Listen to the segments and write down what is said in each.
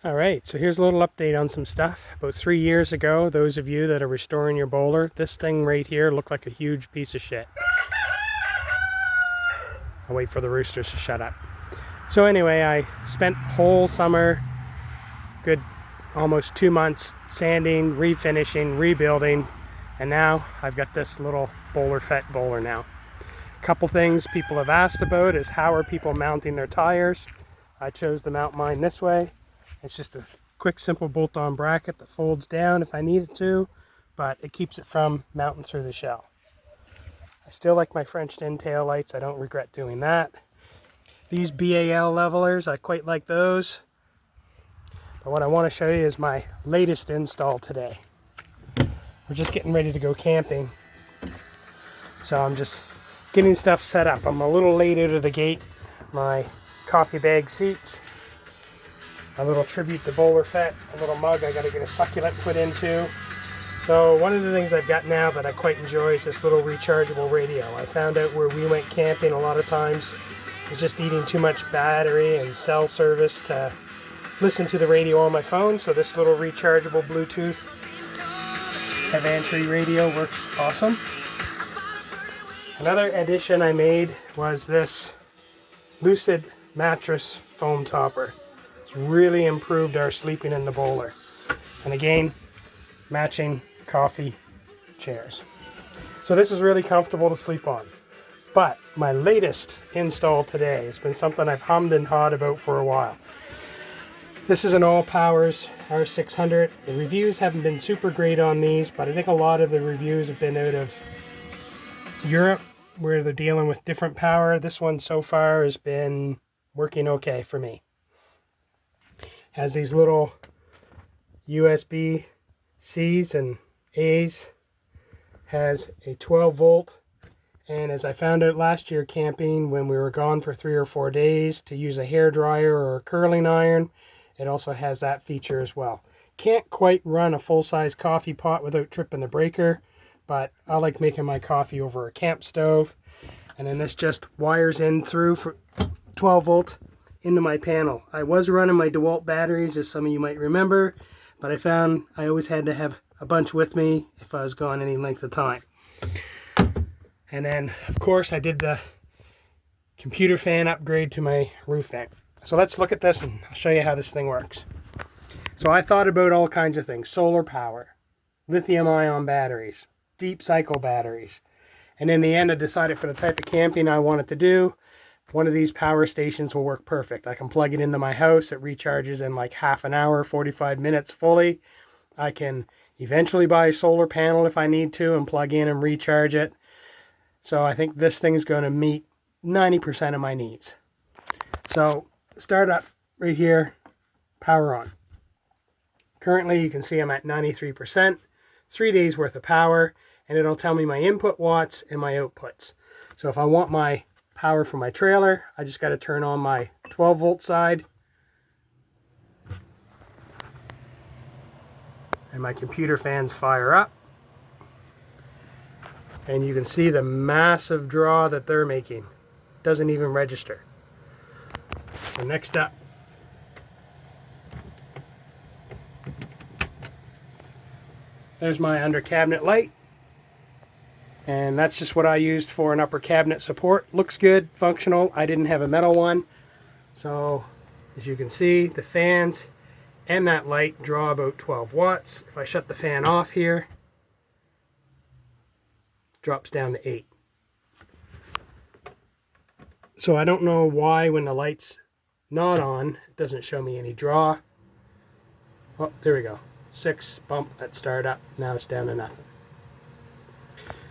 Alright, so here's a little update on some stuff. About 3 years ago, those of you that are restoring your bowler, this thing right here looked like a huge piece of shit. I'll wait for the roosters to shut up. So anyway, I spent whole summer, good almost 2 months, sanding, refinishing, rebuilding, and now I've got this little bowler now. A couple things people have asked about is how are people mounting their tires. I chose to mount mine this way. It's just a quick, simple bolt-on bracket that folds down if I needed to, but it keeps it from mounting through the shell. I still like my Frenched in tail lights. I don't regret doing that. These BAL levelers, I quite like those. But what I want to show you is my latest install today. We're just getting ready to go camping, so I'm just getting stuff set up. I'm a little late out of the gate. My coffee bag seats, a little tribute to Bowler Fett, a little mug I got to get a succulent put into. So one of the things I've got now that I quite enjoy is this little rechargeable radio. I found out where we went camping a lot of times was just eating too much battery and cell service to listen to the radio on my phone. So this little rechargeable Bluetooth Evantry radio works awesome. Another addition I made was this Lucid mattress foam topper. Really improved our sleeping in the bowler. And again, matching coffee chairs. So this is really comfortable to sleep on. But my latest install today has been something I've hummed and hawed about for a while. This is an ALLPOWERS R600. The reviews haven't been super great on these, but I think a lot of the reviews have been out of Europe where they're dealing with different power. This one so far has been working okay for me. Has these little USB-Cs and A's, has a 12 volt, and as I found out last year camping when we were gone for 3 or 4 days, to use a hair dryer or a curling iron, it also has that feature as well. Can't quite run a full-size coffee pot without tripping the breaker, but I like making my coffee over a camp stove, and then this just wires in through for 12 volt into my panel. I was running my DeWalt batteries, as some of you might remember, but I found I always had to have a bunch with me if I was gone any length of time. And then, of course, I did the computer fan upgrade to my roof vent. So let's look at this and I'll show you how this thing works. So I thought about all kinds of things: solar power, lithium-ion batteries, deep cycle batteries. And in the end, I decided for the type of camping I wanted to do, one of these power stations will work perfect. I can plug it into my house. It recharges in like half an hour, 45 minutes fully. I can eventually buy a solar panel if I need to and plug in and recharge it. So I think this thing's going to meet 90% of my needs. So start up right here, power on. Currently you can see I'm at 93%, 3 days worth of power, and it'll tell me my input watts and my outputs. So if I want my power for my trailer, I just got to turn on my 12 volt side, and my computer fans fire up, and you can see the massive draw that they're making. Doesn't even register. So next up, there's my under cabinet light. And that's just what I used for an upper cabinet support. Looks good, functional. I didn't have a metal one. So as you can see, the fans and that light draw about 12 watts. If I shut the fan off here, it drops down to 8. So I don't know why when the light's not on, it doesn't show me any draw. Oh, there we go. 6, bump, that start up. Now it's down to nothing.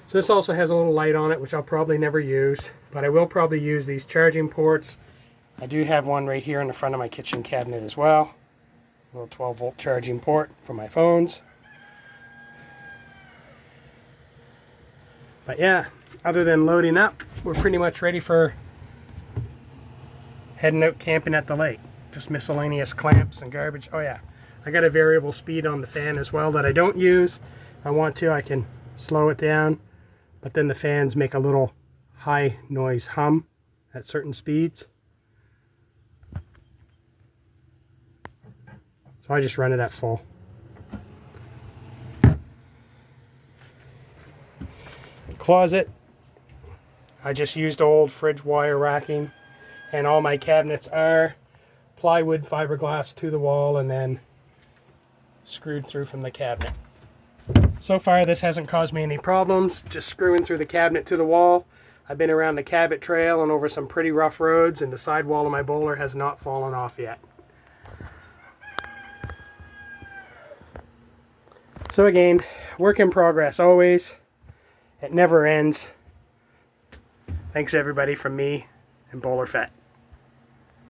So this also has a little light on it, which I'll probably never use, but I will probably use these charging ports. I do have one right here in the front of my kitchen cabinet as well. A little 12 volt charging port for my phones. But yeah, other than loading up, we're pretty much ready for heading out camping at the lake. Just miscellaneous clamps and garbage. Oh yeah, I got a variable speed on the fan as well that I don't use. If I want to, I can slow it down. But then the fans make a little high noise hum at certain speeds. So I just run it at full. Closet, I just used old fridge wire racking, and all my cabinets are plywood fiberglass to the wall and then screwed through from the cabinet. So far this hasn't caused me any problems, just screwing through the cabinet to the wall. I've been around the Cabot Trail and over some pretty rough roads, and the sidewall of my bowler has not fallen off yet. So again, work in progress always. It never ends. Thanks everybody from me and Bowler Fett.